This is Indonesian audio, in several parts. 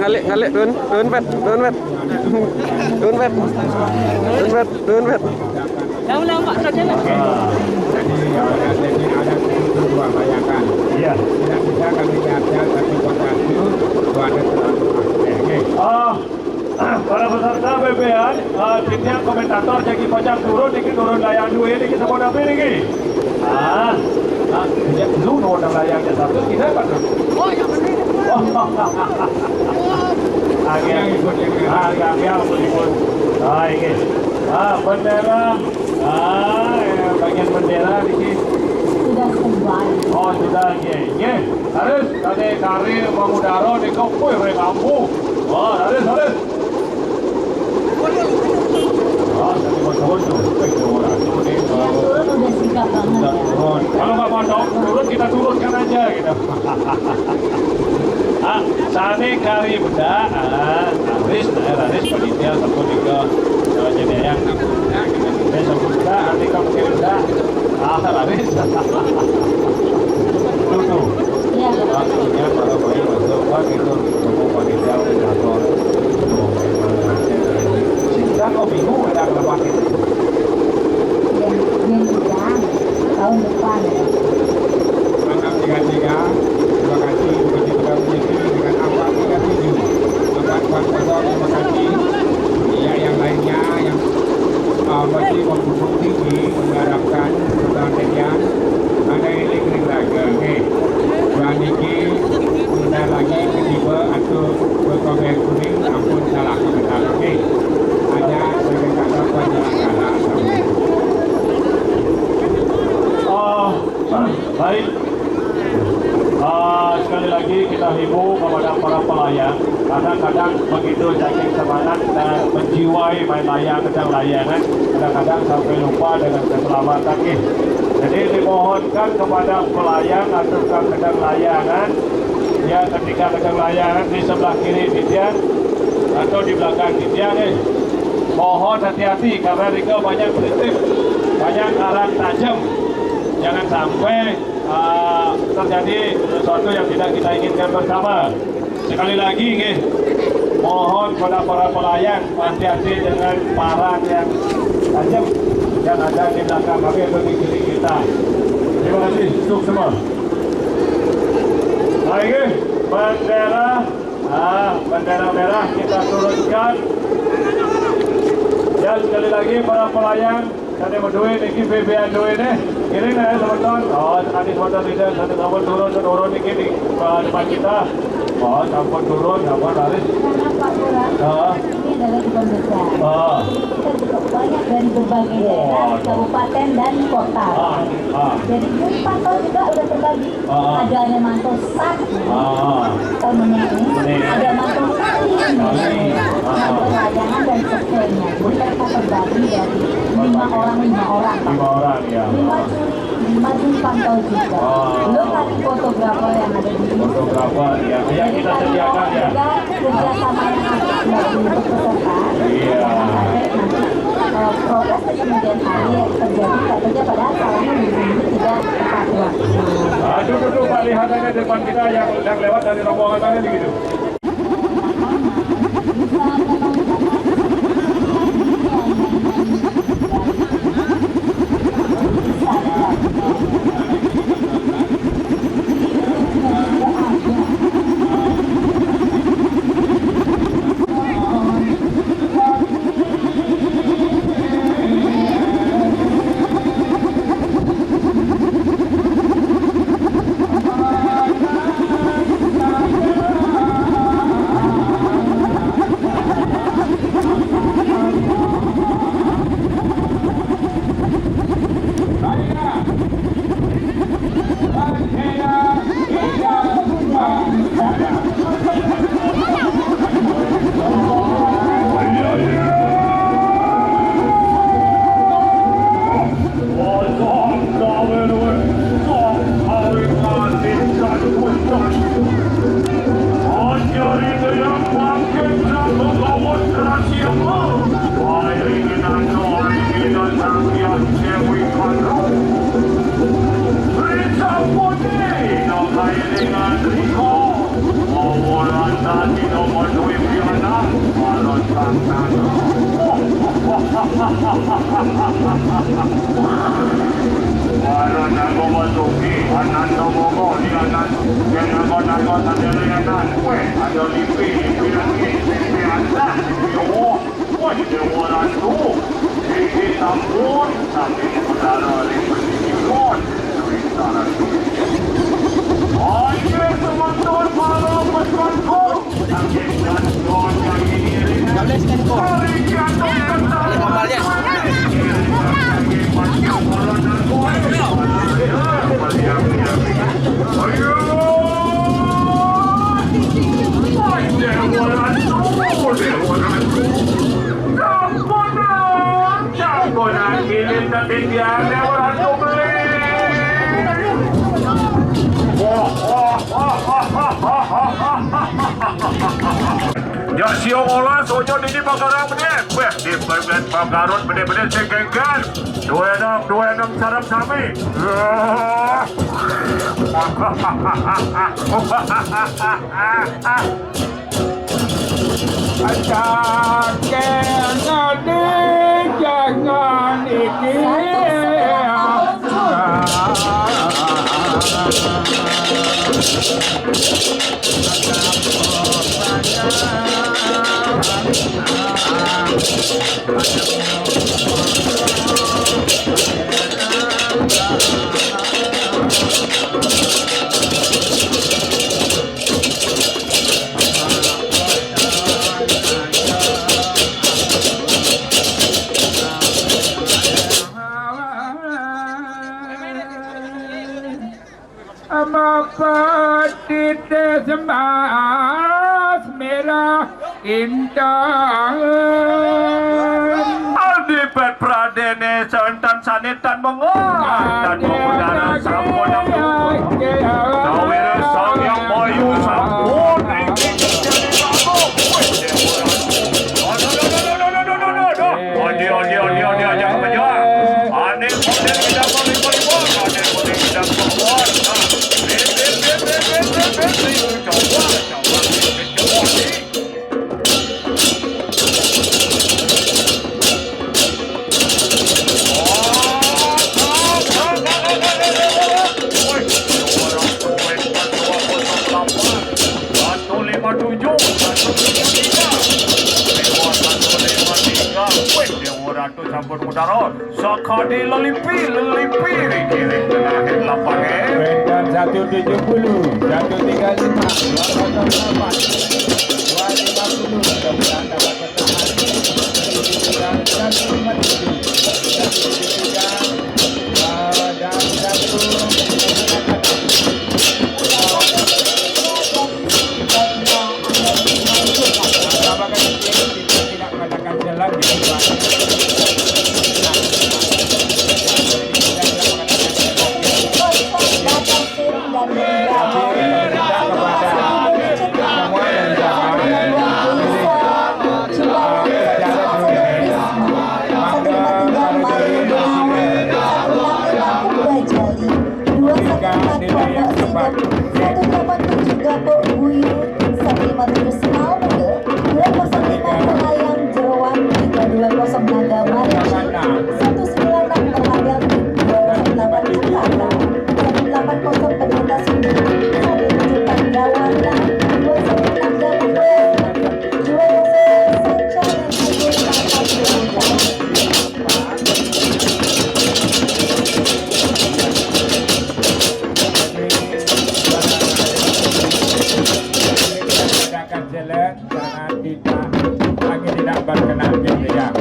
Ngalik dun pet Dah Pak, saja lah. Jadi ada dua bayangan. Iya. Tidak bisa kami lihatkan satu persatu itu ada selalu aspek. Para peserta BBN, setiap komentator jadi pajak turun layang dua ini kita mau dapat ini. Sejak dulu orang layangnya satu tidak kan? Oh, yang benar. Yang ikut ikut. Baik. Bendera. Bagian bendera di sini. Sudah kembali. Oh, sudah. Ye. Harus tadi karir mengudara di kampung kamu. Oh, harus. Tadi mau turun tuh. Turun udah sikap banget ya. Kalau nggak mau turun, kita turunkan aja gitu. Sani kari benda, Aris panitia satu tiga jadi yang besok benda, nanti kamu kiri benda, Aris. Tuh. Iya. Artinya para bayi masuk gitu, semua panitia operator. Kita kok bingung ada apa gitu. Tahun depan ya. Mantap 33. Terima kasih bagi sudah menyetujui dengan awal 37. Angkat terima kasih. Ya yang lainnya yang masih membutuhkan tinggi mengharapkan pertandingan ada ini kering lagi. Oke. Baniki kemudian lagi ketiba atau berkomen kuning ampun salah komentar. Oke. Hanya sebagai kata banyak salah. Baik. Sekali lagi kita himbau kepada para pelayang, kadang-kadang begitu saking semangat dan menjiwai main layang sedang layangan, kadang-kadang sampai lupa dengan keselamatan. Jadi dimohonkan kepada pelayang atau sedang layangan, ya ketika sedang layangan di sebelah kiri dia atau di belakang dia, mohon hati-hati karena mereka banyak berhenti. sasaran tajam. Jangan sampai terjadi sesuatu yang tidak kita inginkan bersama. Sekali lagi, mohon kepada para pelayang hati-hati dengan parang yang tajam yang ada di belakang kami atau di kiri kita. Terima kasih untuk semua. Lagi bendera merah kita turunkan. Dan sekali lagi para pelayang kami berdua ini BBA dua ini kiri nih teman-teman. Oh, tadi motor tidak satu sampun turun ini di depan kita. Oh, sampun turun, sampun laris. Karena Pak Lurah, ini adalah event besar. Kita juga banyak dari berbagai daerah, kabupaten dan kota. Jadi di Pantau juga udah terbagi. Ada yang mantul tahun ini, ada mantul kali ini, mantul layangan dan sebagainya. Jadi mereka terbagi dari 5 orang. 5 orang ya. 5 juri pantau juga. Belum lagi fotografer yang ada di sini. Fotografer ya. Yang kita sediakan ya. Kerjasama yang ada untuk peserta. Iya. Proses kemudian hari terjadi katanya padahal salahnya di sini tidak tepat waktu. Duduk Pak, lihat aja depan kita yang lewat dari rombongan tadi begitu. Ya siang olah sojo ini pagarang bener. Weh di bagian pagarut bener-bener segengkan. 26 sarap sami. Jangan iki. Amapatite sembas merah indah. Aldibet pradene santan sanetan mengan dan mengudara sampun yang Nawira sang yang mayu sampun Odi jangan menjual. Aneh saudara Sakadi lelipi kiri terakhir lapangnya Rentan 170, 135, 208, 250, mudah-mudahan dapat bertahan. Dan 157, 173, dan 1. Apakah kita tidak mengatakan jalan di depan?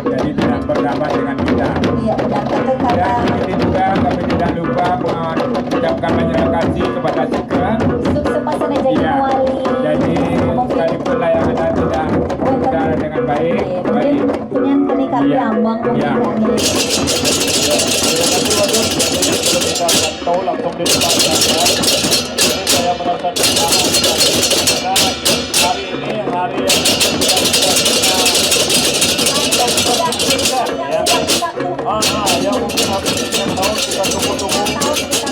Jadi tidak bersahabat dengan kita. Iya, benar. Dan ini juga kami tidak lupa mengucapkan terima kasih kepada Cika. Sukses jadi wali. Jadi sekalipun layangan tidak berjalan dengan baik. Mungkin punya peningkat ambang Iya. tahu langsung di depan saya. Ini saya merasa terkenal karena hari ini hari yang yang mungkin habis sekian tahun kita tunggu-tunggu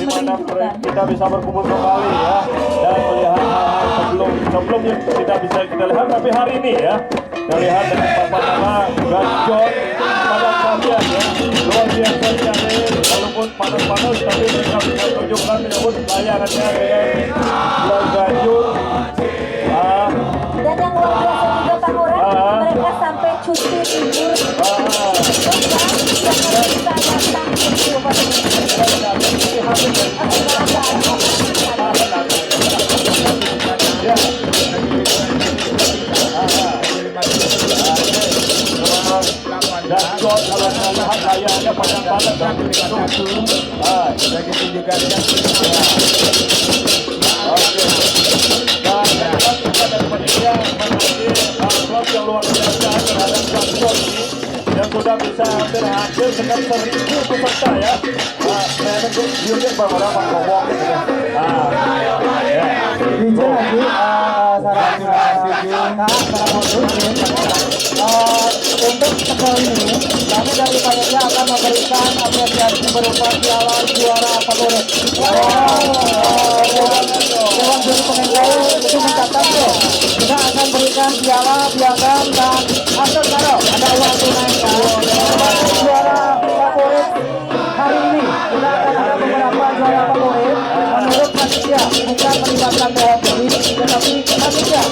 di mana kita bisa berkumpul kembali ya dan melihat hal-hal sebelumnya tidak bisa kita lihat, tapi hari ini ya kita lihat dengan paparan gacor pada kalian ya luar biasa sekali, walaupun panas-panas tapi mereka bisa tunjukkan menyebut layangannya dengan gacor. Dan yang luar biasa juga Pak Ngurah, mereka sampai cuti libur. Dan kalau melihat layarnya panjang banget Begitu juga oke. Dan kita dari panitia menanti yang luar biasa terhadap transport ini yang sudah bisa hampir sekitar 1.000 peserta ya. Saya menurut unit beberapa ngomong gitu ya. Bisa lagi untuk sekali ini kami dari panitia akan memberikan apresiasi berupa piala juara favorit. Dewan juri penilai itu mencatat kita akan berikan piala, piagam dan akte kado, ada uang tunai. Juara favorit hari ini kita akan ada beberapa juara favorit menurut panitia, bukan melibatkan dewan juri, tetapi panitia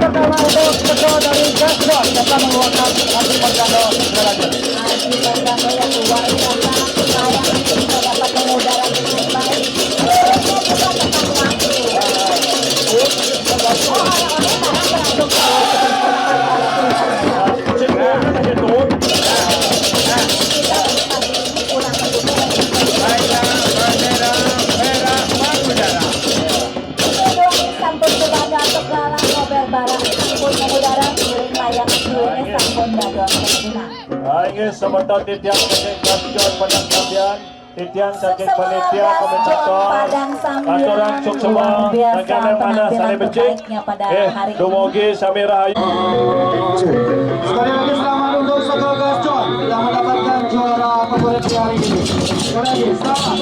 pertama untuk kedua dari Gasbot kita mengeluarkan Adi Margando Berlanjut. Adi Margando yang luar biasa, sayang kita dapat mengudara dengan baik. Ingin sebentar titian saking Gasjon Padang Sambian, titian saking panitia komentator, aturan suksema negara mana sale becik, dumugi sami rahayu. Sekali lagi selamat untuk Soko Gasjon yang mendapatkan juara favorit hari ini. Sekali lagi selamat.